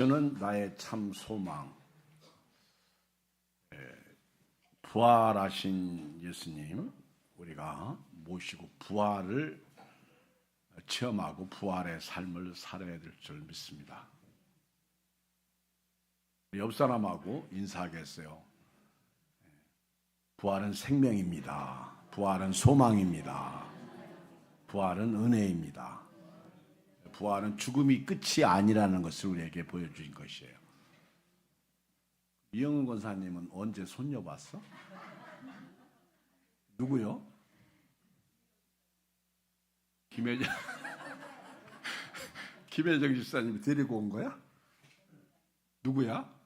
주는 나의 참 소망. 부활하신 예수님 우리가 모시고 부활을 체험하고 부활의 삶을 살아야 될 줄 믿습니다. 옆 사람하고 인사하겠어요. 부활은 생명입니다. 부활은 소망입니다. 부활은 은혜입니다. 부활은 죽음이 끝이 아니라는 것을 우리에게 보여주신 것이에요. 이영은 권사님은 언제 손녀 봤어? 누구요? 김혜정 집사님이 데리고 온 거야? 누구야?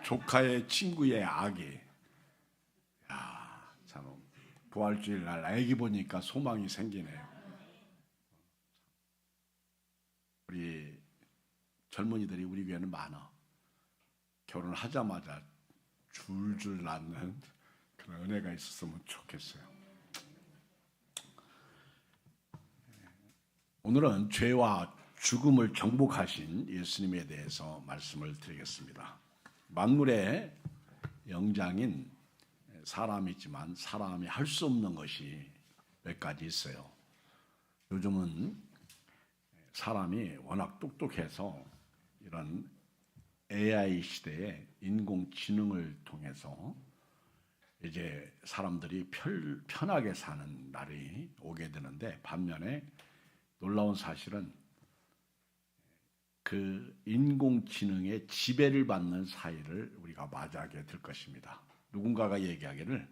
조카의 친구의 아기. 야, 참 부활주일 날 아기 보니까 소망이 생기네요. 우리 젊은이들이 우리 교회는 많아. 결혼하자마자 줄줄 낳는 그런 은혜가 있었으면 좋겠어요. 오늘은 죄와 죽음을 정복하신 예수님에 대해서 말씀을 드리겠습니다. 만물의 영장인 사람이지만 사람이 할 수 없는 것이 몇 가지 있어요. 요즘은 사람이 워낙 똑똑해서 이런 AI 시대에 인공지능을 통해서 이제 사람들이 편하게 사는 날이 오게 되는데, 반면에 놀라운 사실은 그 인공지능의 지배를 받는 사회를 우리가 맞이하게 될 것입니다. 누군가가 얘기하기를,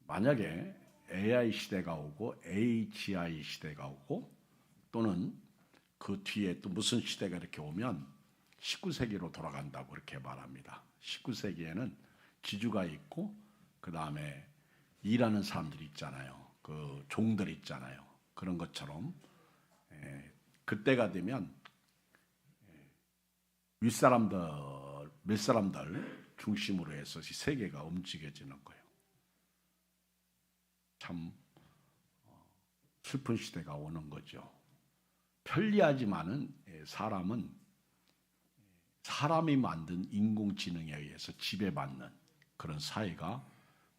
만약에 AI 시대가 오고 AGI 시대가 오고 또는 그 뒤에 또 무슨 시대가 이렇게 오면 19세기로 돌아간다고 그렇게 말합니다. 19세기에는 지주가 있고 그 다음에 일하는 사람들이 있잖아요. 그 종들 있잖아요. 그런 것처럼 그때가 되면 윗사람들, 밑사람들 중심으로 해서 세계가 움직여지는 거예요. 참 슬픈 시대가 오는 거죠. 편리하지만은 사람은 사람이 만든 인공지능에 의해서 지배받는 그런 사회가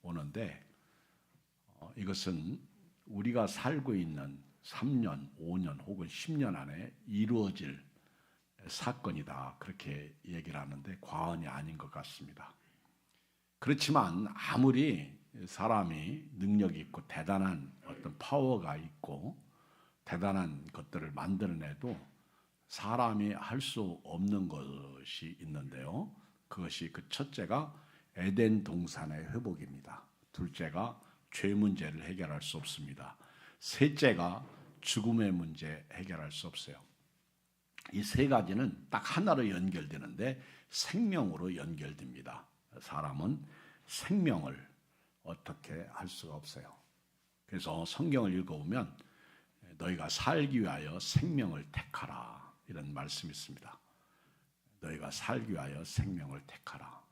오는데, 이것은 우리가 살고 있는 3년, 5년 혹은 10년 안에 이루어질 사건이다, 그렇게 얘기를 하는데 과언이 아닌 것 같습니다. 그렇지만 아무리 사람이 능력이 있고 대단한 어떤 파워가 있고 대단한 것들을 만들어내도 사람이 할 수 없는 것이 있는데요. 그것이 그 첫째가 에덴 동산의 회복입니다. 둘째가 죄 문제를 해결할 수 없습니다. 셋째가 죽음의 문제 해결할 수 없어요. 이 세 가지는 딱 하나로 연결되는데 생명으로 연결됩니다. 사람은 생명을 어떻게 할 수가 없어요. 그래서 성경을 읽어보면 너희가 살기 위하여 생명을 택하라, 이런 말씀이 있습니다. 너희가 살기 위하여 생명을 택하라.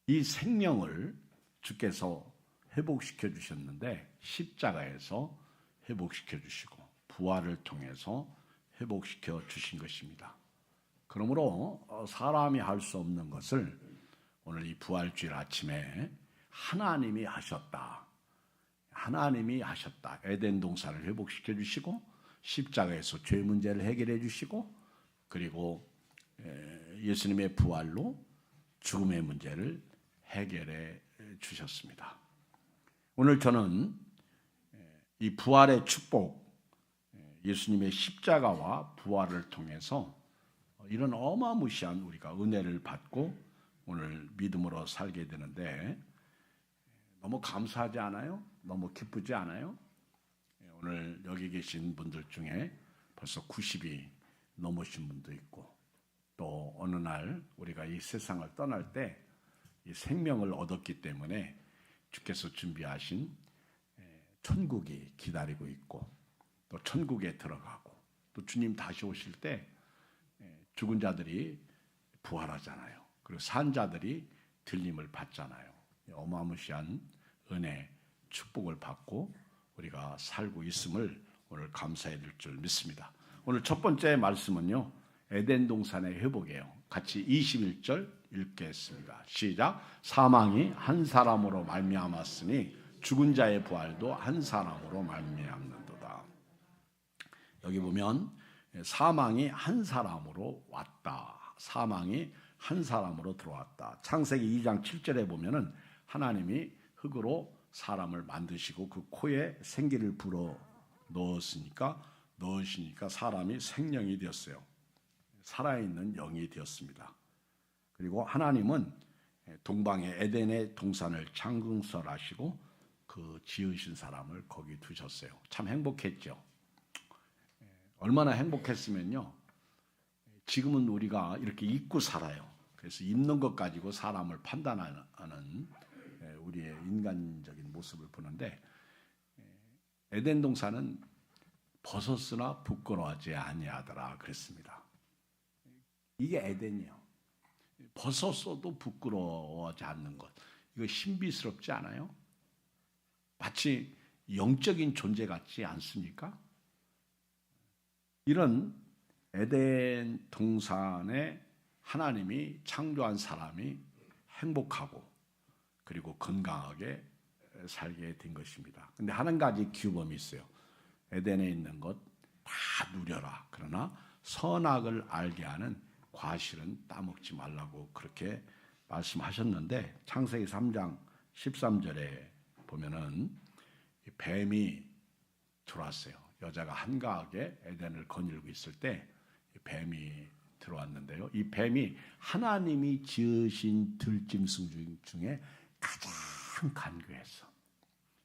이 생명을 주께서 회복시켜 주셨는데 십자가에서 회복시켜 주시고 부활을 통해서 회복시켜 주신 것입니다. 그러므로 사람이 할 수 없는 것을 오늘 이 부활주일 아침에 하나님이 하셨다. 하나님이 하셨다. 에덴 동산을 회복시켜 주시고 십자가에서 죄 문제를 해결해 주시고 그리고 예수님의 부활로 죽음의 문제를 해결해 주셨습니다. 오늘 저는 이 부활의 축복, 예수님의 십자가와 부활을 통해서 이런 어마무시한 우리가 은혜를 받고 오늘 믿음으로 살게 되는데, 너무 감사하지 않아요? 너무 기쁘지 않아요? 오늘 여기 계신 분들 중에 벌써 90이 넘으신 분도 있고, 또 어느 날 우리가 이 세상을 떠날 때 이 생명을 얻었기 때문에 주께서 준비하신 천국이 기다리고 있고, 또 천국에 들어가고, 또 주님 다시 오실 때 죽은 자들이 부활하잖아요. 그리고 산 자들이 들림을 받잖아요. 어마무시한 은혜, 축복을 받고 우리가 살고 있음을 오늘 감사해야 될 줄 믿습니다. 오늘 첫 번째 말씀은요, 에덴 동산의 회복이에요. 같이 21절 읽겠습니다. 시작. 사망이 한 사람으로 말미암았으니 죽은 자의 부활도 한 사람으로 말미암는도다. 여기 보면 사망이 한 사람으로 왔다. 사망이 한 사람으로 들어왔다. 창세기 2장 7절에 보면은 하나님이 흙으로 사람을 만드시고 그 코에 생기를 불어 넣으시니까 사람이 생명이 되었어요. 살아있는 영이 되었습니다. 그리고 하나님은 동방의 에덴의 동산을 창궁설하시고 그 지으신 사람을 거기 두셨어요. 참 행복했죠. 얼마나 행복했으면요, 지금은 우리가 이렇게 잊고 살아요. 그래서 입는 것 가지고 사람을 판단하는 우리의 인간적인 모습을 보는데, 에덴 동산은 벗었으나 부끄러워하지 아니하더라 그랬습니다. 이게 에덴이에요. 벗었어도 부끄러워하지 않는 것. 이거 신비스럽지 않아요? 마치 영적인 존재 같지 않습니까? 이런 에덴 동산에 하나님이 창조한 사람이 행복하고 그리고 건강하게 살게 된 것입니다. 근데 한 가지 규범이 있어요. 에덴에 있는 것 다 누려라. 그러나 선악을 알게 하는 과실은 따먹지 말라고 그렇게 말씀하셨는데, 창세기 3장 13절에 보면은 뱀이 들어왔어요. 여자가 한가하게 에덴을 거닐고 있을 때 뱀이 들어왔는데요. 이 뱀이 하나님이 지으신 들짐승 중에 가장 간교했어.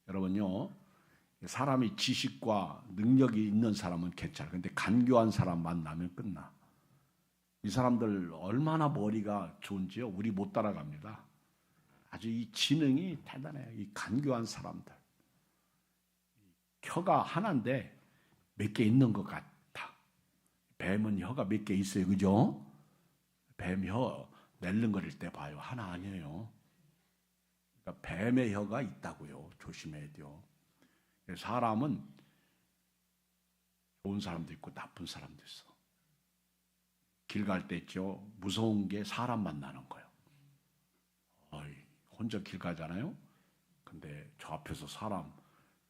여러분요, 사람이 지식과 능력이 있는 사람은 괜찮아. 근데 간교한 사람 만나면 끝나. 이 사람들 얼마나 머리가 좋은지요, 우리 못 따라갑니다. 아주 이 지능이 대단해요. 이 간교한 사람들. 혀가 하나인데 몇 개 있는 것 같아. 뱀은 혀가 몇 개 있어요, 그죠? 뱀 혀 낼름거릴 때 봐요. 하나 아니에요. 그러니까 뱀의 혀가 있다고요. 조심해야 돼요. 사람은 좋은 사람도 있고 나쁜 사람도 있어. 길 갈 때 있죠. 무서운 게 사람 만나는 거예요. 혼자 길 가잖아요. 근데 저 앞에서 사람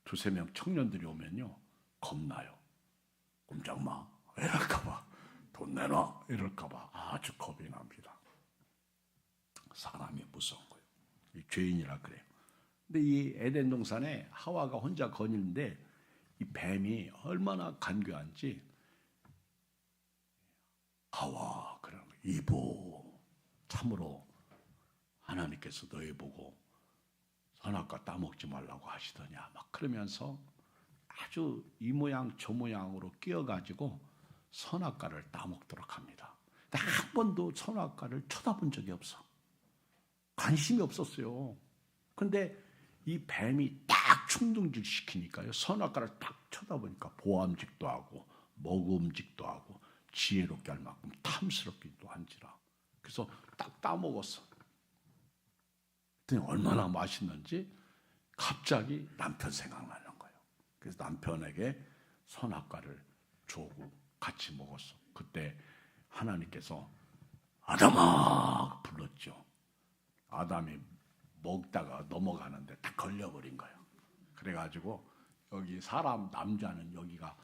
두세 명 청년들이 오면요, 겁나요. 꼼짝 마, 이럴까봐, 돈 내놔, 이럴까봐 아주 겁이 납니다. 사람이 무서운 거예요. 이 죄인이라 그래요. 근데 이 에덴 동산에 하와가 혼자 거닐는데 이 뱀이 얼마나 간교한지, 하와, 그러는 거예요. 이보, 참으로 하나님께서 너희 보고 선악과 따먹지 말라고 하시더냐, 막 그러면서 아주 이 모양 저 모양으로 끼어가지고 선악과를 따먹도록 합니다. 근데 한 번도 선악과를 쳐다본 적이 없어. 관심이 없었어요. 근데 이 뱀이 딱 충동질 시키니까요, 선악과를 딱 쳐다보니까 보암직도 하고 먹음직도 하고 지혜롭게 할 만큼 탐스럽기도 한지라. 그래서 딱 따먹었어. 그랬더니 얼마나 맛있는지 갑자기 남편 생각나는 거예요. 그래서 남편에게 선악과를 주고 같이 먹었어. 그때 하나님께서 아담아 불렀죠. 아담이 먹다가 넘어가는데 딱 걸려버린 거예요. 그래가지고 여기 사람 남자는 여기가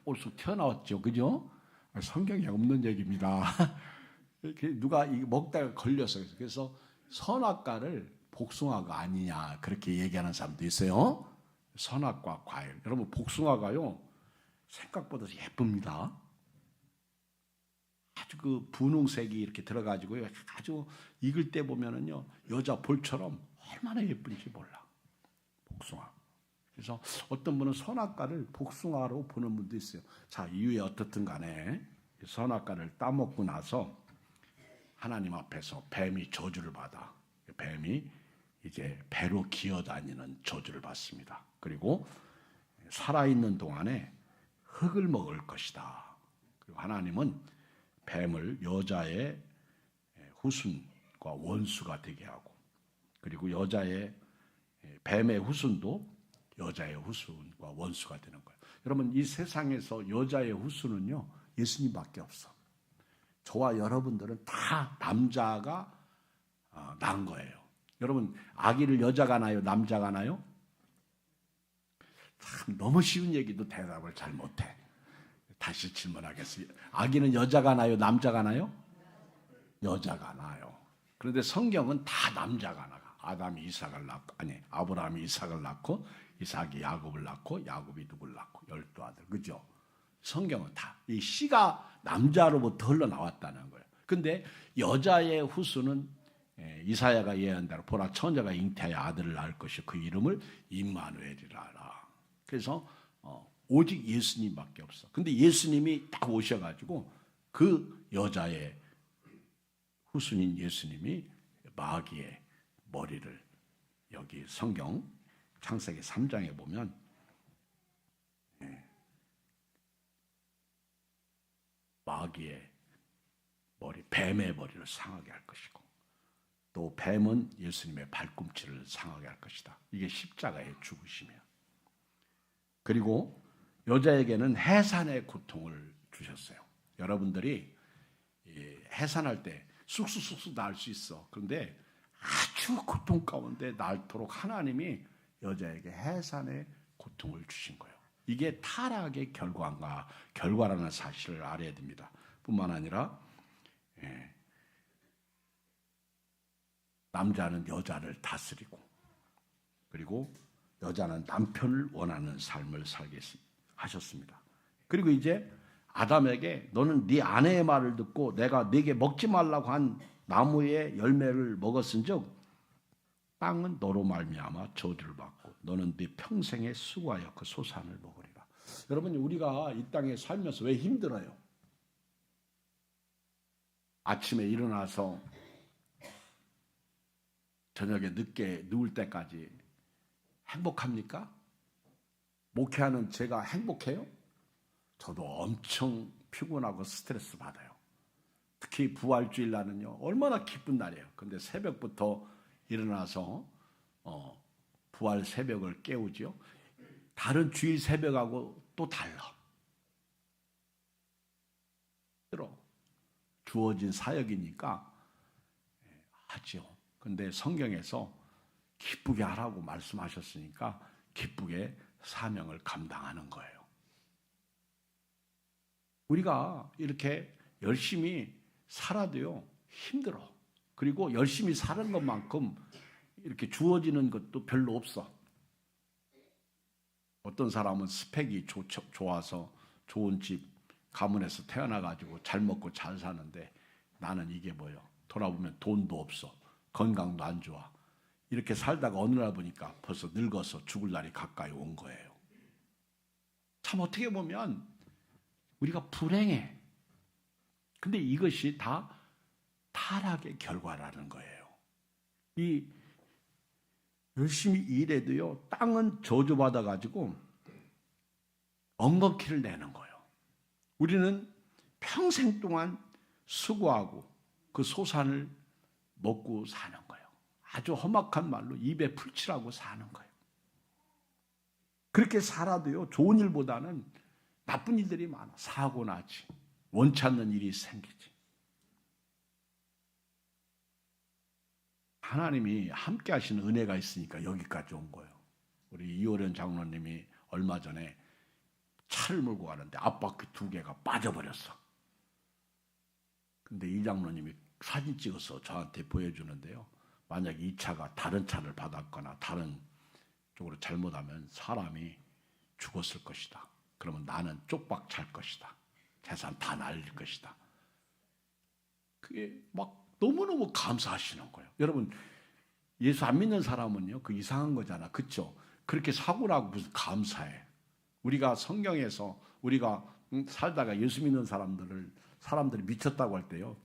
볼쑥 튀어나왔죠, 그죠? 성경에 없는 얘기입니다. 누가 먹다가 걸렸어요. 그래서 선악과를 복숭아가 아니냐 그렇게 얘기하는 사람도 있어요. 선악과 과일. 여러분, 복숭아가요 생각보다 예쁩니다. 아주 그 분홍색이 이렇게 들어가지고요, 아주 익을 때 보면은요 여자 볼처럼 얼마나 예쁜지 몰라, 복숭아. 그래서 어떤 분은 선악과를 복숭아로 보는 분도 있어요. 자, 이유에 어떻든 간에 선악과를 따먹고 나서 하나님 앞에서 뱀이 저주를 받아. 뱀이 이제 배로 기어다니는 저주를 받습니다. 그리고 살아있는 동안에 흙을 먹을 것이다. 그리고 하나님은 뱀을 여자의 후손과 원수가 되게 하고, 그리고 뱀의 후손도 여자의 후손과 원수가 되는 거예요. 여러분 이 세상에서 여자의 후손은요 예수님밖에 없어. 저와 여러분들은 다 남자가 낳은 거예요. 여러분 아기를 여자가 낳아요, 남자가 낳아요? 참 너무 쉬운 얘기도 대답을 잘 못해. 다시 질문하겠습니다. 아기는 여자가 낳아요, 남자가 낳아요? 여자가 낳아요. 그런데 성경은 다 남자가 낳아. 아담이 이삭을 낳고, 아니 아브라함이 이삭을 낳고, 이삭이 야곱을 낳고, 야곱이 누굴 낳고, 12아들, 그죠? 성경은 다 이 씨가 남자로부터 흘러나왔다는 거예요. 근데 여자의 후손은 이사야가 예언한 대로 보라 처녀가 잉태하여 아들을 낳을 것이요 그 이름을 임마누엘이라 하라. 그래서 오직 예수님밖에 없어. 근데 예수님이 딱 오셔가지고 그 여자의 후손인 예수님이 마귀의 머리를 여기 성경 창세기 3장에 보면 마귀의 머리, 뱀의 머리를 상하게 할 것이고 또 뱀은 예수님의 발꿈치를 상하게 할 것이다. 이게 십자가의 죽으심이에요. 그리고 여자에게는 해산의 고통을 주셨어요. 여러분들이 해산할 때 쑥쑥쑥쑥 날 수 있어. 그런데 아주 고통 가운데 닳도록 하나님이 여자에게 해산의 고통을 주신 거예요. 이게 타락의 결과라는 사실을 알아야 됩니다. 뿐만 아니라 남자는 여자를 다스리고 그리고 여자는 남편을 원하는 삶을 살게 하셨습니다. 그리고 이제 아담에게 너는 네 아내의 말을 듣고 내가 네게 먹지 말라고 한 나무의 열매를 먹었은즉 땅은 너로 말미암아 저주를 받고 너는 네 평생에 수고하여 그 소산을 먹으리라. 여러분 우리가 이 땅에 살면서 왜 힘들어요? 아침에 일어나서 저녁에 늦게 누울 때까지 행복합니까? 목회하는 제가 행복해요? 저도 엄청 피곤하고 스트레스 받아요. 특히 부활주일 날은요 얼마나 기쁜 날이에요. 근데 새벽부터 일어나서 부활 새벽을 깨우죠. 다른 주일 새벽하고 또 달라. 주어진 사역이니까 하죠. 근데 성경에서 기쁘게 하라고 말씀하셨으니까 기쁘게 사명을 감당하는 거예요. 우리가 이렇게 열심히 살아도요 힘들어. 그리고 열심히 사는 것만큼 이렇게 주어지는 것도 별로 없어. 어떤 사람은 스펙이 좋아서 좋은 집 가문에서 태어나가지고 잘 먹고 잘 사는데 나는 이게 뭐예요? 돌아보면 돈도 없어. 건강도 안 좋아. 이렇게 살다가 어느 날 보니까 벌써 늙어서 죽을 날이 가까이 온 거예요. 참 어떻게 보면 우리가 불행해. 근데 이것이 다 타락의 결과라는 거예요. 이 열심히 일해도요 땅은 저주받아가지고 엉겅퀴를 내는 거예요. 우리는 평생 동안 수고하고 그 소산을 먹고 사는 거예요. 아주 험악한 말로 입에 풀칠하고 사는 거예요. 그렇게 살아도요 좋은 일보다는 나쁜 일들이 많아. 사고 나지. 원치 않는 일이 생기지. 하나님이 함께 하시는 은혜가 있으니까 여기까지 온 거예요. 우리 이호련 장로님이 얼마 전에 차를 몰고 가는데 앞바퀴 2개가 빠져버렸어. 근데 이 장로님이 사진 찍어서 저한테 보여주는데요. 만약에 이 차가 다른 차를 받았거나 다른 쪽으로 잘못하면 사람이 죽었을 것이다. 그러면 나는 쪽박 찰 것이다. 재산 다 날릴 것이다. 그게 막 너무너무 감사하시는 거예요. 여러분 예수 안 믿는 사람은요 그 이상한 거잖아. 그렇죠? 그렇게 사고 나고 무슨 감사해. 우리가 성경에서 우리가 살다가 예수 믿는 사람들이 미쳤다고 할 때요.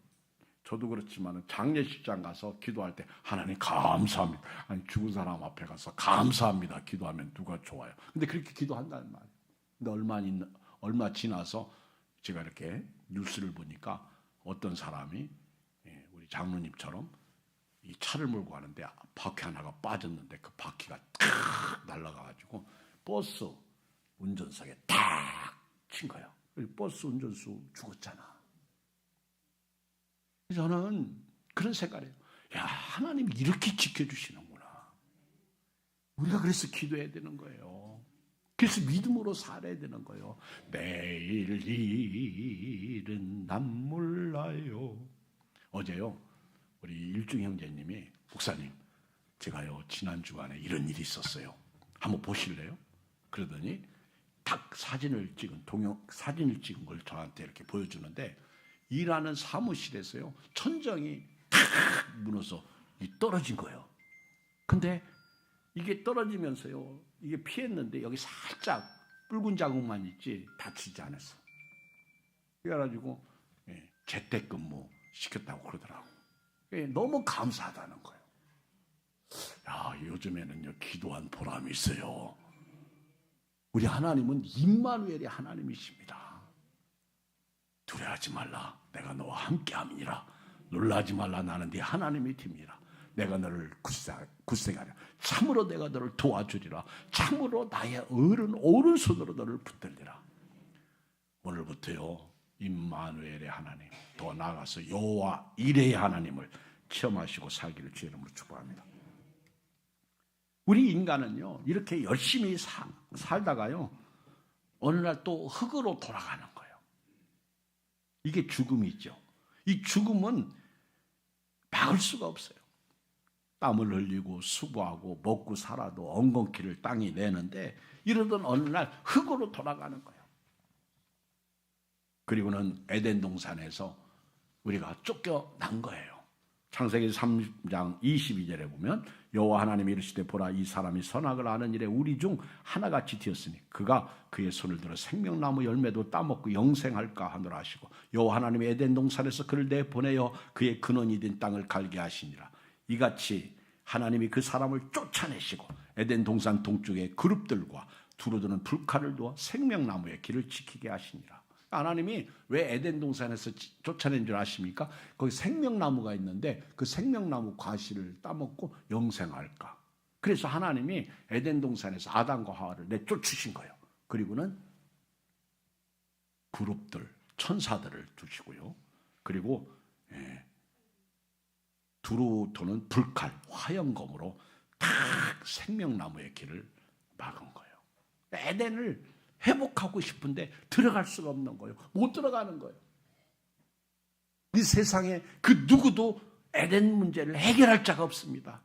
저도 그렇지만 장례식장 가서 기도할 때 하나님 감사합니다. 아니 죽은 사람 앞에 가서 감사합니다. 기도하면 누가 좋아요. 근데 그렇게 기도한다는 말이에요. 근데 얼마 지나서 제가 이렇게 뉴스를 보니까 어떤 사람이 우리 장로님처럼 이 차를 몰고 가는데 바퀴 하나가 빠졌는데 그 바퀴가 탁 날아가가지고 버스 운전석에 탁 친 거예요. 버스 운전수 죽었잖아. 저는 그런 생각을 해요. 야, 하나님이 이렇게 지켜주시는구나. 우리가 그래서 기도해야 되는 거예요. 그래서 믿음으로 살아야 되는 거예요. 내일 일은 난 몰라요. 어제요, 우리 일중 형제님이 목사님, 제가요 지난 주간에 이런 일이 있었어요. 한번 보실래요? 그러더니 딱 사진을 찍은 사진을 찍은 걸 저한테 이렇게 보여주는데, 일하는 사무실에서요 천정이 탁 무너서 떨어진 거예요. 근데 이게 떨어지면서요, 이게 피했는데 여기 살짝 붉은 자국만 있지 다치지 않았어. 그래가지고 재택근무 시켰다고 그러더라고. 너무 감사하다는 거예요. 야, 요즘에는요 기도한 보람이 있어요. 우리 하나님은 임마누엘의 하나님이십니다. 두려워하지 말라, 내가 너와 함께함이니라. 놀라지 말라, 나는 네 하나님이 됨이라. 내가 너를 굳세하리라. 참으로 내가 너를 도와주리라. 참으로 나의 오른손으로 너를 붙들리라. 오늘부터요 임마누엘의 하나님, 더 나아가서 여호와 이레의 하나님을 체험하시고 살기를 주의 이름으로 축복합니다. 우리 인간은요 이렇게 열심히 살다가요 어느 날 또 흙으로 돌아가는 거예요. 이게 죽음이죠. 이 죽음은 막을 수가 없어요. 땀을 흘리고 수고하고 먹고 살아도 엉겅퀴를 땅이 내는데, 이러던 어느 날 흙으로 돌아가는 거예요. 그리고는 에덴 동산에서 우리가 쫓겨난 거예요. 창세기 3장 22절에 보면 여호와 하나님이 이르시되 보라, 이 사람이 선악을 아는 일에 우리 중 하나같이 되었으니 그가 그의 손을 들어 생명나무 열매도 따먹고 영생할까 하노라 하시고, 여호와 하나님이 에덴 동산에서 그를 내보내어 그의 근원이 된 땅을 갈게 하시니라. 이같이 하나님이 그 사람을 쫓아내시고 에덴 동산 동쪽에 그룹들과 두루드는 불칼을 두어 생명나무의 길을 지키게 하시니라. 하나님이 왜 에덴 동산에서 쫓아낸 줄 아십니까? 거기 생명나무가 있는데 그 생명나무 과실을 따먹고 영생할까. 그래서 하나님이 에덴 동산에서 아담과 하와를 내쫓으신 거예요. 그리고는 그룹들, 천사들을 두시고요. 그리고 두루 도는 불칼, 화염검으로 탁 생명나무의 길을 막은 거예요. 에덴을 회복하고 싶은데 들어갈 수가 없는 거예요. 못 들어가는 거예요. 이 세상에 그 누구도 에덴 문제를 해결할 자가 없습니다.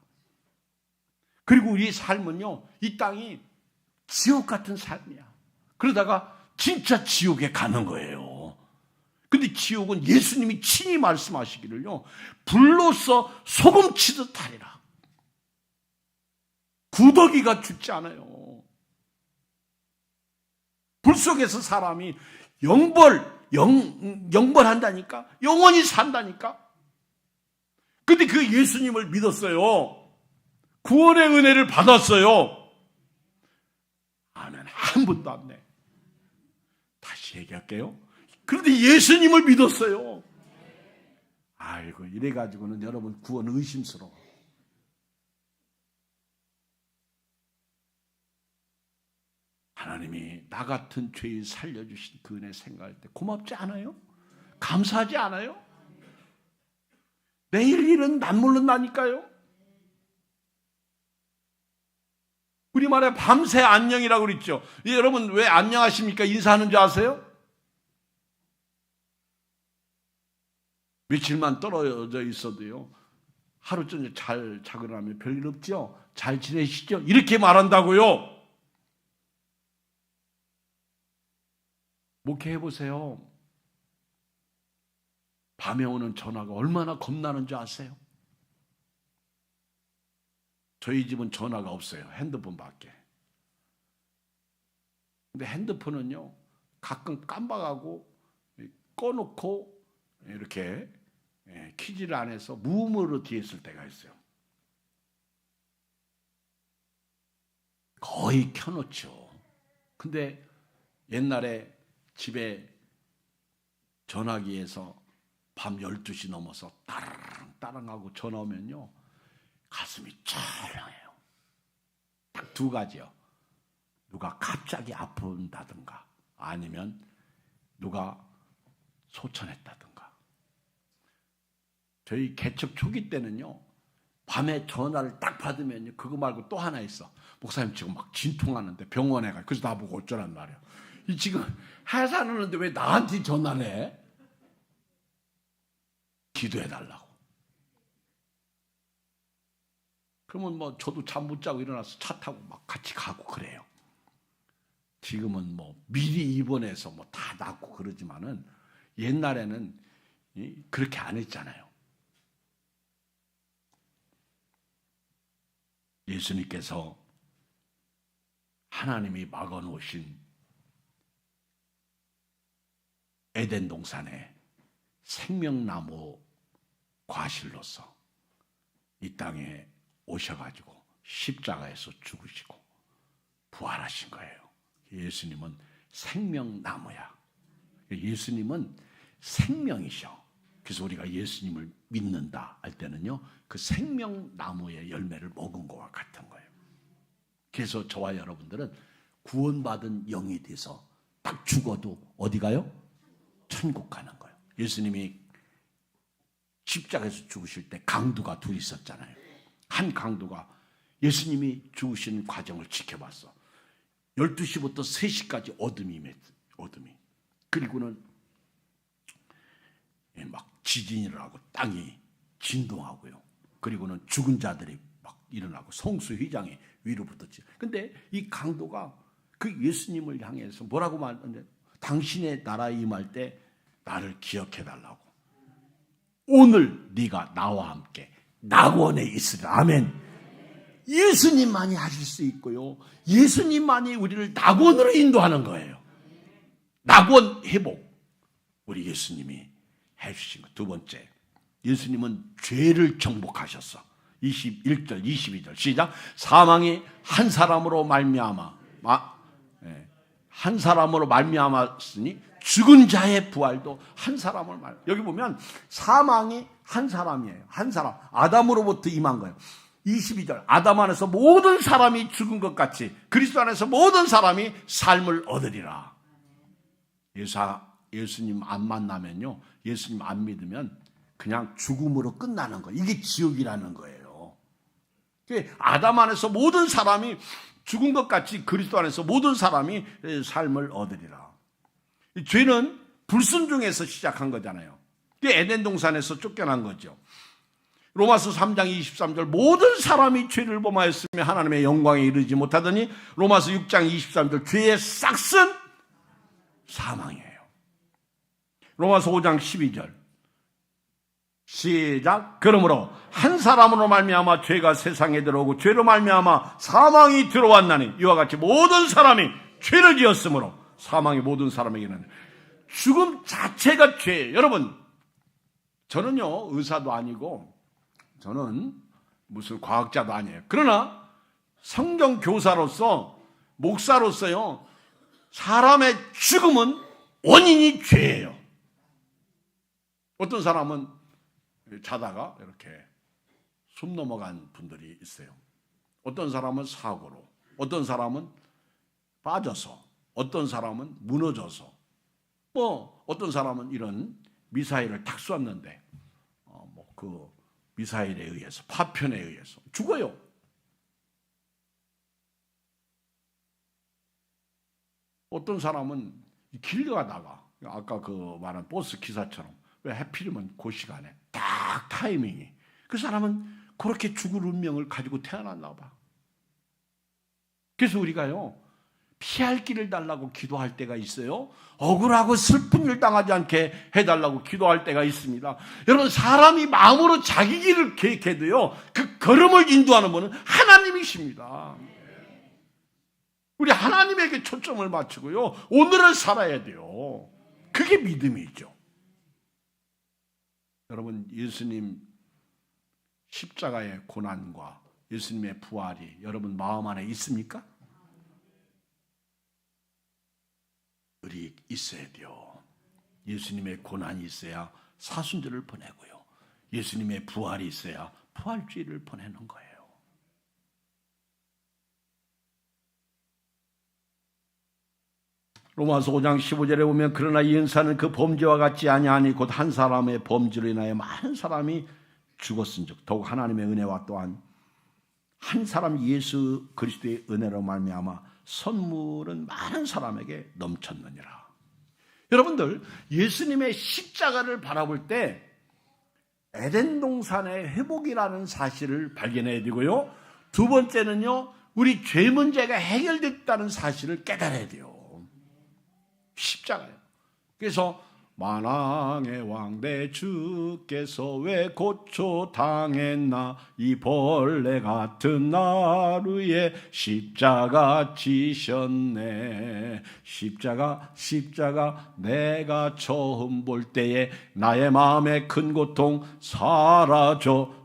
그리고 우리의 삶은요, 이 땅이 지옥 같은 삶이야. 그러다가 진짜 지옥에 가는 거예요. 근데 지옥은 예수님이 친히 말씀하시기를요, 불로서 소금 치듯 하리라. 구더기가 죽지 않아요. 불 속에서 사람이 영벌한다니까? 영원히 산다니까? 근데 그 예수님을 믿었어요. 구원의 은혜를 받았어요. 아멘. 한 번도 안 내. 다시 얘기할게요. 그런데 예수님을 믿었어요. 아이고, 이래가지고는 여러분 구원 의심스러워. 하나님이 나 같은 죄인 살려주신 그 은혜 생각할 때 고맙지 않아요? 감사하지 않아요? 내일 일은 난 모른다니까요. 우리말에 밤새 안녕이라고 그랬죠. 여러분 왜 안녕하십니까? 인사하는 줄 아세요? 며칠만 떨어져 있어도요, 하루 저녁 잘 자고 나면 별일 없죠? 잘 지내시죠? 이렇게 말한다고요. 목회해보세요. 밤에 오는 전화가 얼마나 겁나는 줄 아세요? 저희 집은 전화가 없어요. 핸드폰밖에. 근데 핸드폰은요, 가끔 깜빡하고 꺼놓고 이렇게 키지를 안 해서 무음으로 뒤에 있을 때가 있어요. 거의 켜놓죠. 근데 옛날에 집에 전화기에서 밤 12시 넘어서 따랑따랑하고 전화 오면요, 가슴이 찰랑해요. 딱 두 가지요. 누가 갑자기 아픈다든가 아니면 누가 소천했다든가. 저희 개척 초기 때는요, 밤에 전화를 딱 받으면요, 그거 말고 또 하나 있어. 목사님 지금 막 진통하는데 병원에 가. 그래서 나보고 어쩌란 말이야. 이 지금 해산하는데 왜 나한테 전화를 해? 기도해달라고. 그러면 뭐 저도 잠 못 자고 일어나서 차 타고 막 같이 가고 그래요. 지금은 뭐 미리 입원해서 뭐 다 낫고 그러지만은 옛날에는 그렇게 안 했잖아요. 예수님께서 하나님이 막아놓으신 에덴 동산에 생명나무 과실로서 이 땅에 오셔가지고 십자가에서 죽으시고 부활하신 거예요. 예수님은 생명나무야. 예수님은 생명이셔. 그래서 우리가 예수님을 믿는다 할 때는요, 그 생명나무의 열매를 먹은 것과 같은 거예요. 그래서 저와 여러분들은 구원받은 영이 돼서 딱 죽어도 어디 가요? 천국 가는 거예요. 예수님이 십자가에서 죽으실 때 강도가 둘이 있었잖아요. 한 강도가 예수님이 죽으시는 과정을 지켜봤어. 12시부터 3시까지 어둠이. 그리고는 막 지진이 일어나고 땅이 진동하고요. 그리고는 죽은 자들이 막 일어나고 성수휘장이 위로 붙었지. 근데 이 강도가 그 예수님을 향해서 뭐라고 말하는데, 당신의 나라에 임할 때 나를 기억해달라고. 오늘 네가 나와 함께 낙원에 있으라. 아멘. 예수님만이 하실 수 있고요, 예수님만이 우리를 낙원으로 인도하는 거예요. 낙원 회복, 우리 예수님이 해주신 것. 두 번째, 예수님은 죄를 정복하셨어. 21절 22절 시작. 사망이 한 사람으로 말미암아 한 사람으로 말미암았으니 죽은 자의 부활도 한 사람으로 여기 보면 사망이 한 사람이에요. 한 사람, 아담으로부터 임한 거예요. 22절, 아담 안에서 모든 사람이 죽은 것 같이 그리스도 안에서 모든 사람이 삶을 얻으리라. 예수님 안 만나면요, 예수님 안 믿으면 그냥 죽음으로 끝나는 거예요. 이게 지옥이라는 거예요. 아담 안에서 모든 사람이 죽은 것 같이 그리스도 안에서 모든 사람이 삶을 얻으리라. 죄는 불순종에서 시작한 거잖아요. 에덴 동산에서 쫓겨난 거죠. 로마서 3장 23절, 모든 사람이 죄를 범하였으며 하나님의 영광에 이르지 못하더니, 로마서 6장 23절, 죄의 싹은 사망이에요. 로마서 5장 12절 시작. 그러므로 한 사람으로 말미암아 죄가 세상에 들어오고 죄로 말미암아 사망이 들어왔나니, 이와 같이 모든 사람이 죄를 지었으므로 사망이 모든 사람에게는. 죽음 자체가 죄예요. 여러분, 저는요 의사도 아니고 저는 무슨 과학자도 아니에요. 그러나 성경 교사로서, 목사로서요, 사람의 죽음은 원인이 죄예요. 어떤 사람은 자다가 이렇게 숨 넘어간 분들이 있어요. 어떤 사람은 사고로, 어떤 사람은 빠져서, 어떤 사람은 무너져서, 어떤 사람은 이런 미사일을 탁 쐈는데 그 미사일에 의해서, 파편에 의해서 죽어요. 어떤 사람은 길 가다가, 아까 그 말한 버스 기사처럼, 왜 하필이면 그 시간에 딱 타이밍이, 그 사람은 그렇게 죽을 운명을 가지고 태어났나 봐. 그래서 우리가요, 피할 길을 달라고 기도할 때가 있어요. 억울하고 슬픈 일 당하지 않게 해달라고 기도할 때가 있습니다. 여러분, 사람이 마음으로 자기 길을 계획해도요, 그 걸음을 인도하는 분은 하나님이십니다. 우리 하나님에게 초점을 맞추고요, 오늘을 살아야 돼요. 그게 믿음이죠. 여러분, 예수님 십자가의 고난과 예수님의 부활이 여러분 마음 안에 있습니까? 우리 있어야 돼요. 예수님의 고난이 있어야 사순절을 보내고요, 예수님의 부활이 있어야 부활주의를 보내는 거예요. 로마서 5장 15절에 보면 그러나 이 은사는 그 범죄와 같지 아니하니 곧 한 사람의 범죄로 인하여 많은 사람이 죽었은즉 더욱 하나님의 은혜와 또한 한 사람 예수 그리스도의 은혜로 말미암아 선물은 많은 사람에게 넘쳤느니라. 여러분들, 예수님의 십자가를 바라볼 때 에덴 동산의 회복이라는 사실을 발견해야 되고요. 두 번째는요, 우리 죄 문제가 해결됐다는 사실을 깨달아야 돼요. 십자가요. 그래서 만왕의 왕 내 주께서 왜 고초 당했나 이 벌레 같은 나루에 십자가 지셨네. 십자가 내가 처음 볼 때에 나의 마음의 큰 고통 사라져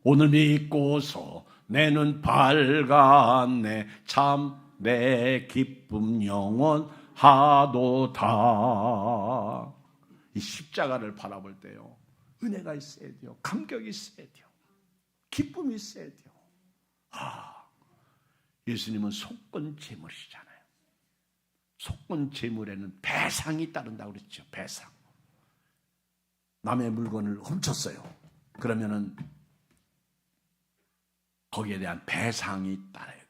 오늘 믿고서 내 눈 밝았네. 참 내 기쁨 영원하도다. 이 십자가를 바라볼 때요, 은혜가 있어야 돼요. 감격이 있어야 돼요. 기쁨이 있어야 돼요. 예수님은 속건 제물이잖아요. 속건 제물에는 배상이 따른다고 그랬죠. 배상. 남의 물건을 훔쳤어요. 그러면은 거기에 대한 배상이 따라야 돼요.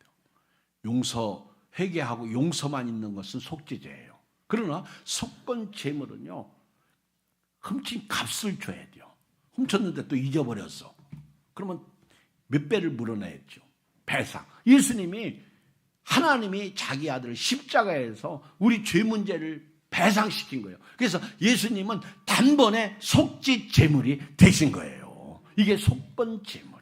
회개하고 용서만 있는 것은 속죄죄예요. 그러나 속건 제물은요, 훔친 값을 줘야 돼요. 훔쳤는데 또 잊어버렸어. 그러면 몇 배를 물어내야죠. 배상. 하나님이 자기 아들을 십자가에서 우리 죄 문제를 배상시킨 거예요. 그래서 예수님은 단번에 속죄 제물이 되신 거예요. 이게 속건 제물이에요.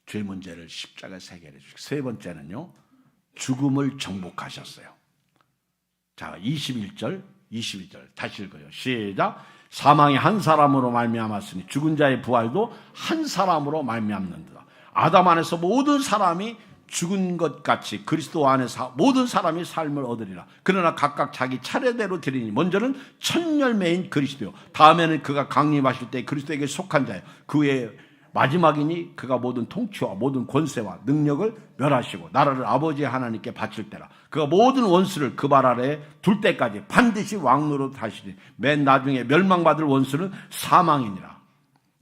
죄 문제를 십자가에서 해결해 주시고, 세 번째는요, 죽음을 정복하셨어요. 자, 21절 다시 읽어요. 시작. 사망이 한 사람으로 말미암았으니 죽은 자의 부활도 한 사람으로 말미암는도다. 아담 안에서 모든 사람이 죽은 것 같이 그리스도 안에서 모든 사람이 삶을 얻으리라. 그러나 각각 자기 차례대로 드리니 먼저는 첫 열매인 그리스도요, 다음에는 그가 강림하실 때 그리스도에게 속한 자요, 그 외에 마지막이니 그가 모든 통치와 모든 권세와 능력을 멸하시고 나라를 아버지 하나님께 바칠 때라. 그가 모든 원수를 그 발 아래에 둘 때까지 반드시 왕노로 다시니 맨 나중에 멸망받을 원수는 사망이니라.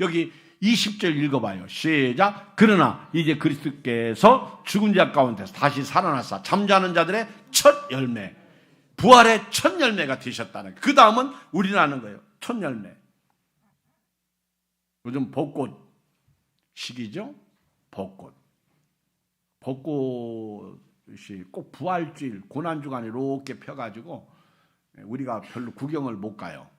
여기 20절 읽어봐요. 시작. 그러나 이제 그리스도께서 죽은 자 가운데서 다시 살아나사 잠자는 자들의 첫 열매, 부활의 첫 열매가 되셨다는 거예요. 그 다음은 우리는 아는 거예요. 첫 열매. 요즘 벚꽃 시기죠? 벚꽃이 꼭 부활주일, 고난주간에 이렇게 펴가지고 우리가 별로 구경을 못 가요.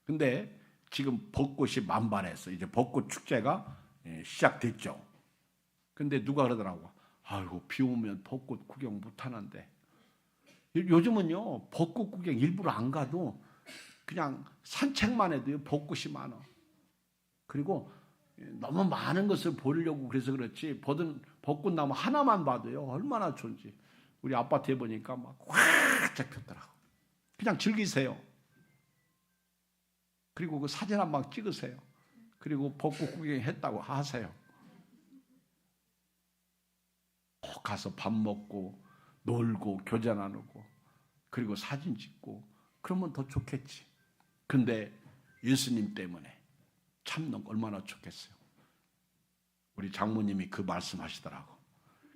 근데 지금 벚꽃이 만발해서 이제 벚꽃 축제가 시작됐죠. 근데 누가 그러더라고. 아이고, 비 오면 벚꽃 구경 못 하는데. 요즘은요, 벚꽃 구경 일부러 안 가도 그냥 산책만 해도 벚꽃이 많아. 그리고 너무 많은 것을 보려고 그래서 그렇지, 벚꽃나무 하나만 봐도요 얼마나 좋은지. 우리 아파트에 보니까 막 활짝 폈더라고. 그냥 즐기세요. 그리고 그 사진 한 방 찍으세요. 그리고 벚꽃 구경했다고 하세요. 가서 밥 먹고 놀고 교제 나누고 그리고 사진 찍고 그러면 더 좋겠지. 근데 예수님 때문에 참 얼마나 좋겠어요. 우리 장모님이 그 말씀하시더라고.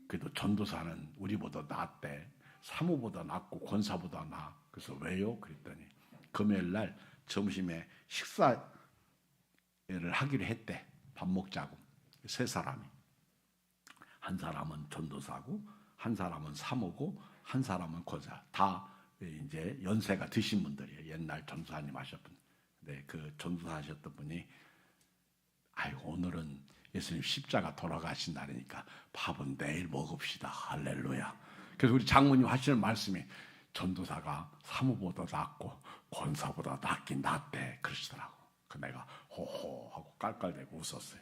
그래도 전도사는 우리보다 낫대. 사모보다 낫고 권사보다 나아. 그래서 왜요? 그랬더니 금요일 날 점심에 식사를 하기로 했대. 밥 먹자고. 세 사람이. 한 사람은 전도사고, 한 사람은 사모고, 한 사람은 권사. 다 이제 연세가 드신 분들이에요. 옛날 전도사님 하셨던. 근데 그 전도사 하셨던 분이 아이고, 오늘은 예수님 십자가 돌아가신 날이니까 밥은 내일 먹읍시다. 할렐루야. 그래서 우리 장모님 하시는 말씀이 전도사가 사모보다 낫고 권사보다 낫긴 낫대 그러시더라고. 그 내가 호호 하고 깔깔대고 웃었어요.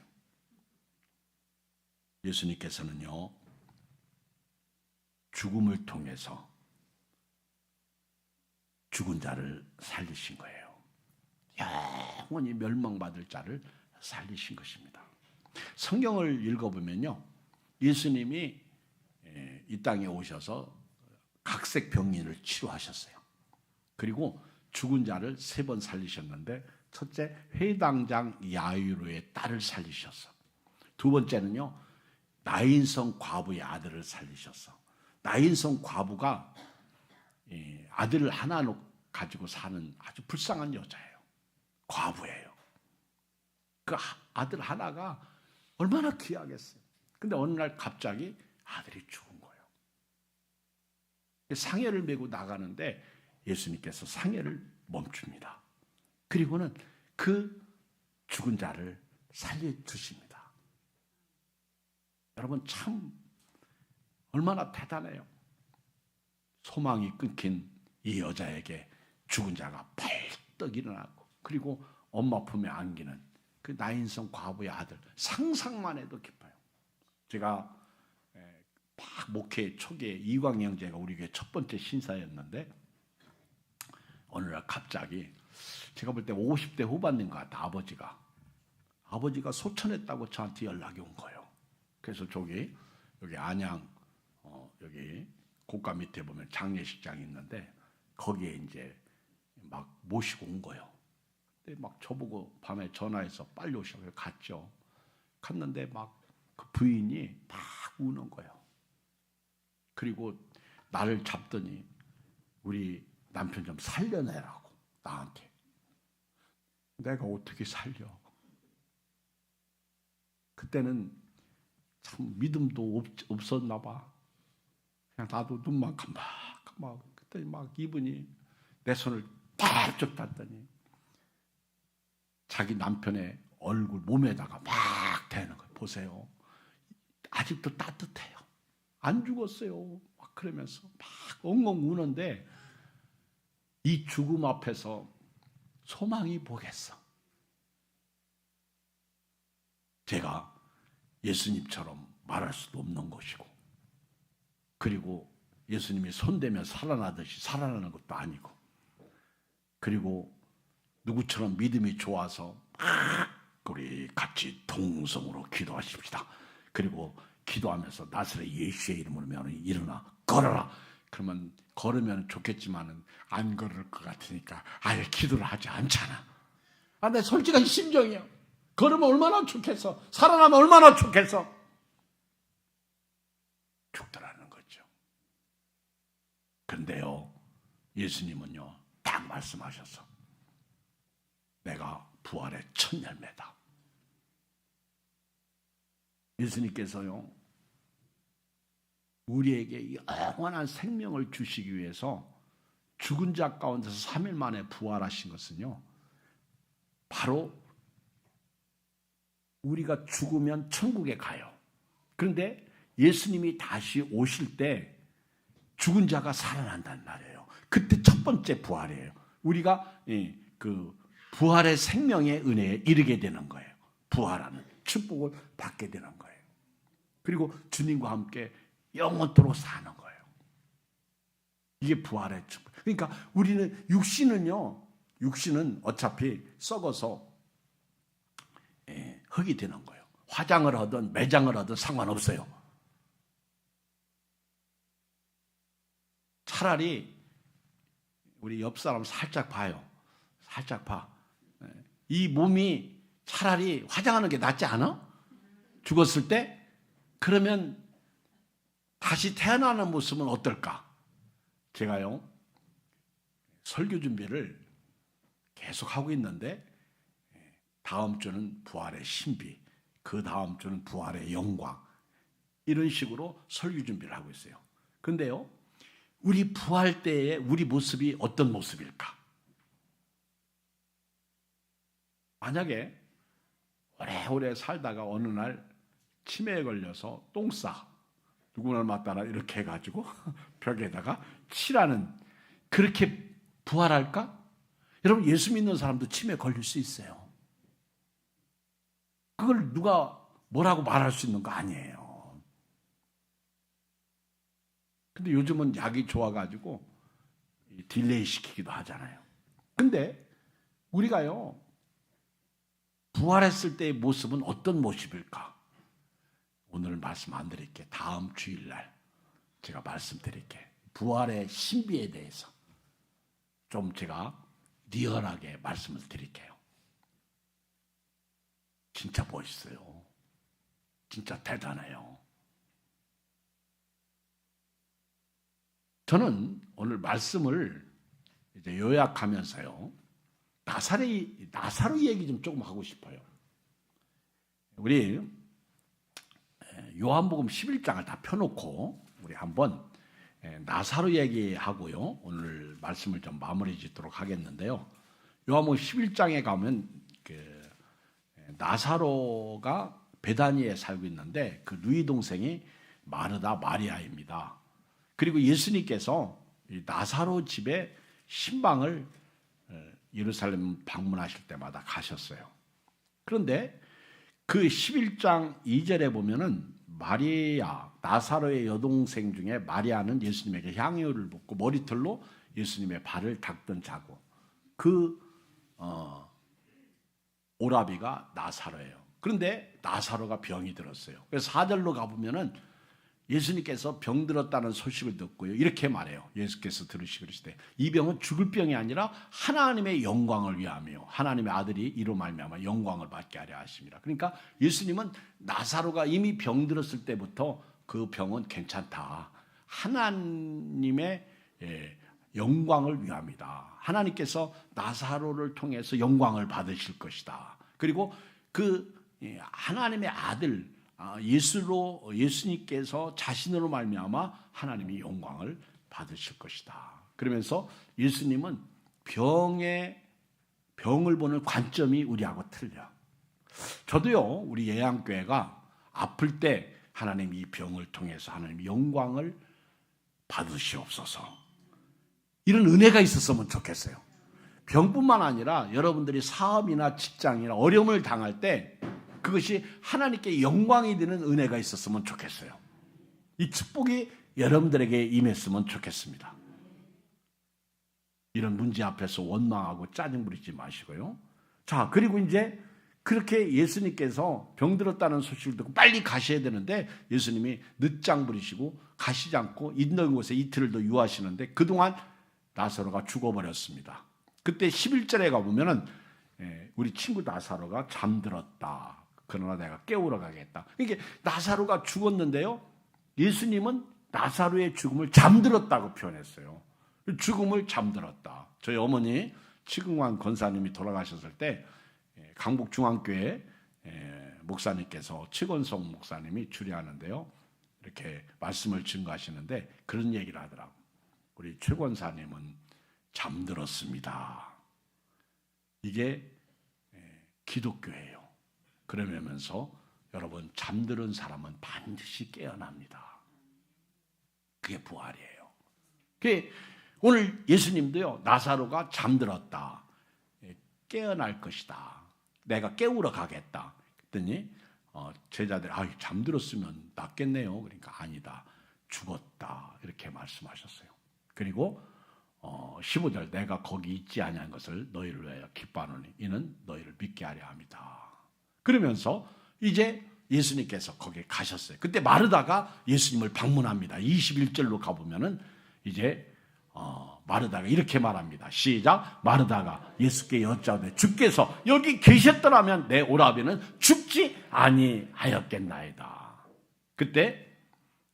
예수님께서는요, 죽음을 통해서 죽은 자를 살리신 거예요. 영원히 멸망받을 자를 살리신 것입니다. 성경을 읽어보면요, 예수님이 이 땅에 오셔서 각색 병인을 치료하셨어요. 그리고 죽은 자를 3번 살리셨는데, 첫째 회당장 야이로의 딸을 살리셨어. 두 번째는요, 나인성 과부의 아들을 살리셨어. 나인성 과부가 아들을 하나 가지고 사는 아주 불쌍한 여자예요. 과부예요. 그 아들 하나가 얼마나 귀하겠어요. 근데 어느 날 갑자기 아들이 죽은 거예요. 상해를 메고 나가는데 예수님께서 상해를 멈춥니다. 그리고는 그 죽은 자를 살려주십니다. 여러분, 참 얼마나 대단해요. 소망이 끊긴 이 여자에게 죽은 자가 벌떡 일어나고, 그리고 엄마 품에 안기는 그 나인성 과부의 아들, 상상만 해도 기뻐요. 제가 막 목회 초기에 이광 형제가 우리 교회 첫 번째 신사였는데, 어느 날 갑자기 제가 볼 때 50대 후반인 것 같아. 아버지가 소천했다고 저한테 연락이 온 거예요. 그래서 여기 안양 여기 고가 밑에 보면 장례식장이 있는데, 거기에 이제 막 모시고 온 거예요. 근데 막 저보고 밤에 전화해서 빨리 오시라고 갔죠. 갔는데 막 그 부인이 막 우는 거예요. 그리고 나를 잡더니 우리 남편 좀 살려내라고, 나한테. 내가 어떻게 살려? 그때는 참 믿음도 없었나 봐. 그냥 나도 눈만 깜박깜박. 그때 막 이분이 내 손을 딱 땄더니 자기 남편의 얼굴 몸에다가 막 대는 거예요. 보세요. 아직도 따뜻해요. 안 죽었어요. 막 그러면서 막 엉엉 우는데, 이 죽음 앞에서 소망이 뭐겠어? 제가 예수님처럼 말할 수도 없는 것이고, 그리고 예수님이 손대면 살아나듯이 살아나는 것도 아니고, 그리고 누구처럼 믿음이 좋아서 우리 같이 동성으로 기도하십시다. 그리고 기도하면서 나사렛 예수의 이름으로 일어나 걸어라. 그러면 걸으면 좋겠지만은 안 걸을 것 같으니까 아예 기도를 하지 않잖아. 내 솔직한 심정이야. 걸으면 얼마나 좋겠어. 살아나면 얼마나 좋겠어. 죽더라는 거죠. 그런데요, 예수님은요 딱 말씀하셔서, 내가 부활의 첫 열매다. 예수님께서요 우리에게 영원한 생명을 주시기 위해서 죽은 자 가운데서 3일 만에 부활하신 것은요, 바로 우리가 죽으면 천국에 가요. 그런데 예수님이 다시 오실 때 죽은 자가 살아난다는 말이에요. 그때 첫 번째 부활이에요. 우리가 그 부활의 생명의 은혜에 이르게 되는 거예요. 부활하는 축복을 받게 되는 거예요. 그리고 주님과 함께 영원토록 사는 거예요. 이게 부활의 축복. 그러니까 우리는 육신은 어차피 썩어서 흙이 되는 거예요. 화장을 하든 매장을 하든 상관없어요. 차라리 우리 옆 사람 살짝 봐요. 살짝 봐. 이 몸이 차라리 화장하는 게 낫지 않아? 죽었을 때? 그러면 다시 태어나는 모습은 어떨까? 제가요 설교 준비를 계속 하고 있는데, 다음 주는 부활의 신비, 그 다음 주는 부활의 영광, 이런 식으로 설교 준비를 하고 있어요. 그런데요, 우리 부활 때의 우리 모습이 어떤 모습일까? 만약에 오래오래 살다가 어느 날 치매에 걸려서 똥 싸, 누구나 맞다라 이렇게 해가지고 벽에다가 칠하는, 그렇게 부활할까? 여러분, 예수 믿는 사람도 치매에 걸릴 수 있어요. 그걸 누가 뭐라고 말할 수 있는 거 아니에요. 근데 요즘은 약이 좋아가지고 딜레이 시키기도 하잖아요. 근데 우리가요 부활했을 때의 모습은 어떤 모습일까? 오늘 말씀 안 드릴게. 다음 주일날 제가 말씀드릴게. 부활의 신비에 대해서 좀 제가 리얼하게 말씀을 드릴게요. 진짜 멋있어요. 진짜 대단해요. 저는 오늘 말씀을 이제 요약하면서요, 나사로 얘기 좀 조금 하고 싶어요. 우리 요한복음 11장을 다 펴놓고 우리 한번 나사로 얘기하고요, 오늘 말씀을 좀 마무리 짓도록 하겠는데요. 요한복음 11장에 가면 나사로가 베다니에 살고 있는데 그 누이 동생이 마르다 마리아입니다. 그리고 예수님께서 나사로 집에 신방을 예루살렘 방문하실 때마다 가셨어요. 그런데 그 11장 2절에 보면은 마리아, 나사로의 여동생 중에 마리아는 예수님에게 향유를 붓고 머리털로 예수님의 발을 닦던 자고, 그 오라비가 나사로예요. 그런데 나사로가 병이 들었어요. 그래서 4절로 가보면은 예수님께서 병 들었다는 소식을 듣고요, 이렇게 말해요. 예수께서 들으시고 그러시되 이 병은 죽을 병이 아니라 하나님의 영광을 위함이요 하나님의 아들이 이로 말미암아 영광을 받게 하려 하심이라. 그러니까 예수님은 나사로가 이미 병 들었을 때부터 그 병은 괜찮다, 하나님의 영광을 위함이다. 하나님께서 나사로를 통해서 영광을 받으실 것이다. 그리고 그 하나님의 아들 예수님께서 자신으로 말미암아 하나님이 영광을 받으실 것이다. 그러면서 예수님은 병을 보는 관점이 우리하고 틀려. 저도요, 우리 예양교회가 아플 때 하나님 이 병을 통해서 하나님 영광을 받으시옵소서, 이런 은혜가 있었으면 좋겠어요. 병뿐만 아니라 여러분들이 사업이나 직장이나 어려움을 당할 때 그것이 하나님께 영광이 되는 은혜가 있었으면 좋겠어요. 이 축복이 여러분들에게 임했으면 좋겠습니다. 이런 문제 앞에서 원망하고 짜증 부리지 마시고요. 자, 그리고 이제 그렇게 예수님께서 병들었다는 소식을 듣고 빨리 가셔야 되는데 예수님이 늦장 부리시고 가시지 않고 있는 곳에 이틀을 더 유하시는데 그동안 나사로가 죽어버렸습니다. 그때 11절에 가보면은 우리 친구 나사로가 잠들었다. 그러나 내가 깨우러 가겠다. 이게 나사로가 죽었는데요, 예수님은 나사로의 죽음을 잠들었다고 표현했어요. 죽음을 잠들었다. 저희 어머니 치근관 권사님이 돌아가셨을 때 강북중앙교회 목사님께서 최건성 목사님이 주례하는데요, 이렇게 말씀을 증거하시는데 그런 얘기를 하더라고요. 우리 최 권사님은 잠들었습니다. 이게 기독교예요. 그러면서 여러분, 잠들은 사람은 반드시 깨어납니다. 그게 부활이에요. 오늘 예수님도요, 나사로가 잠들었다, 깨어날 것이다, 내가 깨우러 가겠다 그랬더니 제자들이 잠들었으면 낫겠네요. 그러니까 아니다, 죽었다, 이렇게 말씀하셨어요. 그리고 15절 내가 거기 있지 아니한 것을 너희를 위하여 기뻐하노니 이는 너희를 믿게 하려 함이다. 그러면서 이제 예수님께서 거기에 가셨어요. 그때 마르다가 예수님을 방문합니다. 21절로 가보면은 이제 마르다가 이렇게 말합니다. 시작. 마르다가 예수께 여짜오되 주께서 여기 계셨더라면 내 오라비는 죽지 아니하였겠나이다. 그때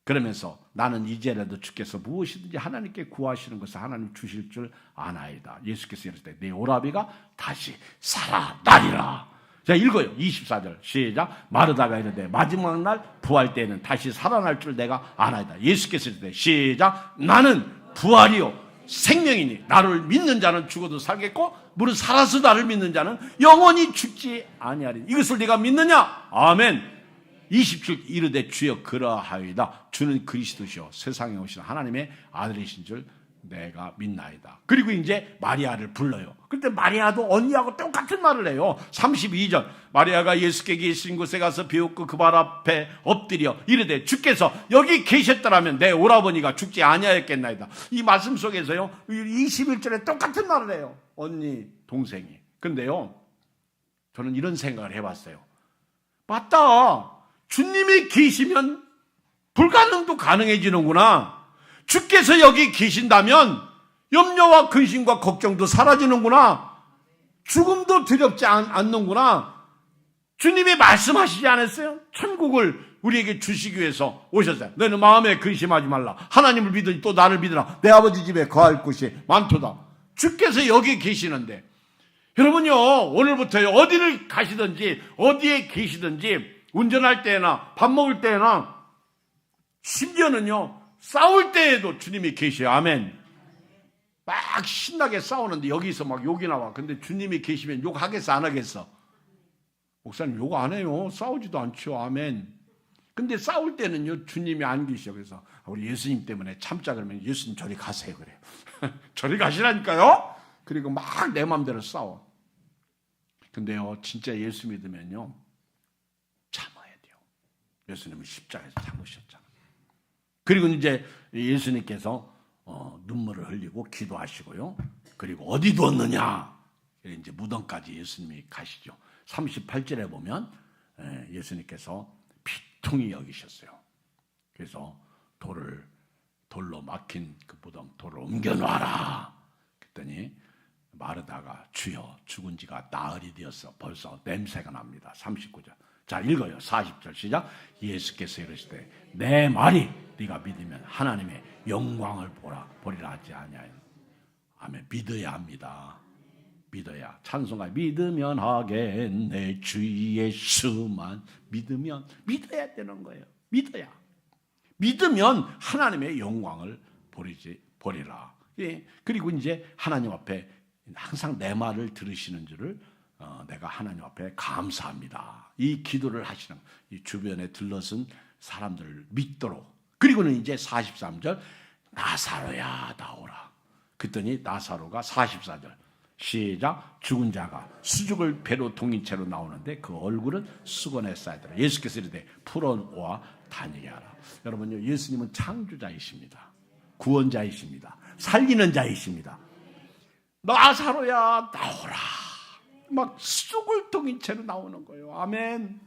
그러면서 나는 이제라도 주께서 무엇이든지 하나님께 구하시는 것을 하나님 주실 줄 아나이다. 예수께서 이르시되 내 오라비가 다시 살아나리라. 자, 읽어요. 24절 시작. 마르다가 이르되 마지막 날 부활 때에는 다시 살아날 줄 내가 아나이다. 예수께서 이르시되 시작. 나는 부활이요 생명이니 나를 믿는 자는 죽어도 살겠고 무릇 살아서 나를 믿는 자는 영원히 죽지 아니하리니 이것을 네가 믿느냐? 아멘. 27 이르되 주여 그러하이다. 주는 그리스도시요 세상에 오신 하나님의 아들이신 줄 내가 믿나이다. 그리고 이제 마리아를 불러요. 그런데 마리아도 언니하고 똑같은 말을 해요. 32절 마리아가 예수께 계신 곳에 가서 비웃고 그 발 앞에 엎드려 이르되 주께서 여기 계셨더라면 내 오라버니가 죽지 아니하였겠나이다. 이 말씀 속에서요 21절에 똑같은 말을 해요. 언니 동생이. 근데요 저는 이런 생각을 해봤어요. 맞다. 주님이 계시면 불가능도 가능해지는구나. 주께서 여기 계신다면 염려와 근심과 걱정도 사라지는구나. 죽음도 두렵지 않는구나. 주님이 말씀하시지 않았어요? 천국을 우리에게 주시기 위해서 오셨어요. 너는 마음에 근심하지 말라. 하나님을 믿으니 또 나를 믿으라. 내 아버지 집에 거할 곳이 많도다. 주께서 여기 계시는데, 여러분요, 오늘부터 어디를 가시든지 어디에 계시든지 운전할 때나 밥 먹을 때나 심지어는요 싸울 때에도 주님이 계셔요. 아멘. 막 신나게 싸우는데 여기서 막 욕이 나와. 근데 주님이 계시면 욕하겠어 안 하겠어? 목사님 욕 안 해요. 싸우지도 않죠. 아멘. 근데 싸울 때는요 주님이 안 계셔. 그래서 우리 예수님 때문에 참자 그러면 예수님 저리 가세요 그래요. 저리 가시라니까요. 그리고 막 내 맘대로 싸워. 근데요 진짜 예수 믿으면요 참아야 돼요. 예수님은 십자가에서 참으셨잖아요. 그리고 이제 예수님께서 눈물을 흘리고 기도하시고요. 그리고 어디 두었느냐? 이제 무덤까지 예수님이 가시죠. 38절에 보면 예수님께서 비통히 여기셨어요. 그래서 돌로 막힌 그 무덤 돌을 옮겨놔라. 그랬더니 마르다가 주여 죽은 지가 나흘이 되었어. 벌써 냄새가 납니다. 39절. 자 읽어요. 40절 시작. 예수께서 이르시되 내 말이 네가 믿으면 하나님의 영광을 보리라 하지 아니하여. 아멘. 믿어야 합니다. 믿어야. 찬송가 믿으면 하겠네 주 예수만 믿으면. 믿어야 되는 거예요. 믿어야. 믿으면 하나님의 영광을 보리라. 예. 그리고 이제 하나님 앞에 항상 내 말을 들으시는 줄을 내가 하나님 앞에 감사합니다. 이 기도를 하시는 이 주변에 들러선 사람들을 믿도록. 그리고는 이제 43절 나사로야 나오라. 그랬더니 나사로가 44절 시작. 죽은 자가 수죽을 배로 동인 채로 나오는데 그 얼굴은 수건에 쌓이더라. 예수께서 이르되 풀어놓아 다니게 하라. 여러분요 예수님은 창조자이십니다. 구원자이십니다. 살리는 자이십니다. 나사로야 나오라. 막 수죽을 동인 채로 나오는 거예요. 아멘.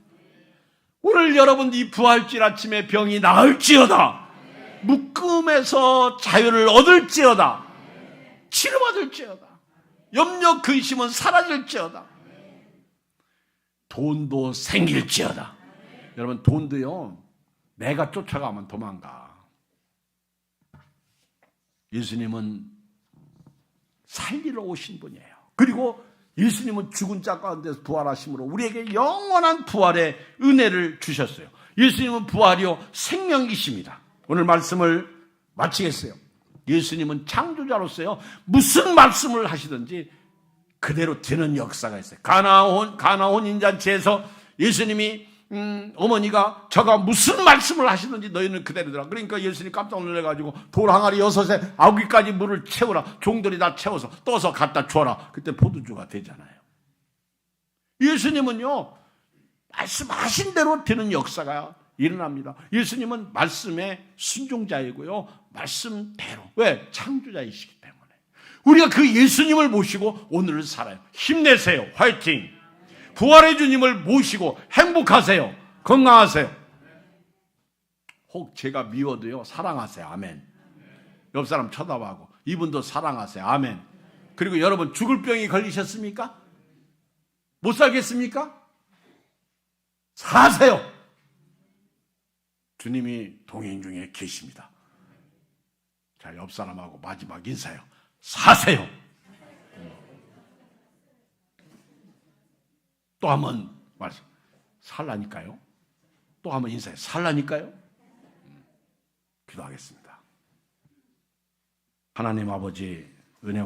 오늘 여러분 이 부활절 아침에 병이 나을지어다. 묶음에서 자유를 얻을지어다. 치료받을지어다. 염려 근심은 사라질지어다. 돈도 생길지어다. 여러분 돈도요 내가 쫓아가면 도망가. 예수님은 살리러 오신 분이에요. 그리고 예수님은 죽은 자 가운데서 부활하심으로 우리에게 영원한 부활의 은혜를 주셨어요. 예수님은 부활이요 생명이십니다. 오늘 말씀을 마치겠어요. 예수님은 창조자로서요 무슨 말씀을 하시든지 그대로 되는 역사가 있어요. 가나 혼인잔치에서 예수님이 어머니가 저가 무슨 말씀을 하시든지 너희는 그대로 들어. 그러니까 예수님 깜짝 놀라가지고 돌 항아리 6에 9개까지 물을 채우라. 종들이 다 채워서 떠서 갖다 줘라. 그때 포도주가 되잖아요. 예수님은요 말씀하신 대로 되는 역사가 일어납니다. 예수님은 말씀의 순종자이고요 말씀대로. 왜? 창조자이시기 때문에. 우리가 그 예수님을 모시고 오늘을 살아요. 힘내세요. 화이팅. 부활의 주님을 모시고 행복하세요. 건강하세요. 혹 제가 미워도요 사랑하세요. 아멘. 옆 사람 쳐다봐고 이분도 사랑하세요. 아멘. 그리고 여러분 죽을 병이 걸리셨습니까? 못 살겠습니까? 사세요. 주님이 동행 중에 계십니다. 자, 옆 사람하고 마지막 인사요. 사세요. 또 한번 말씀. 살라니까요. 또 한번 인사해. 살라니까요. 기도하겠습니다. 하나님 아버지 은혜와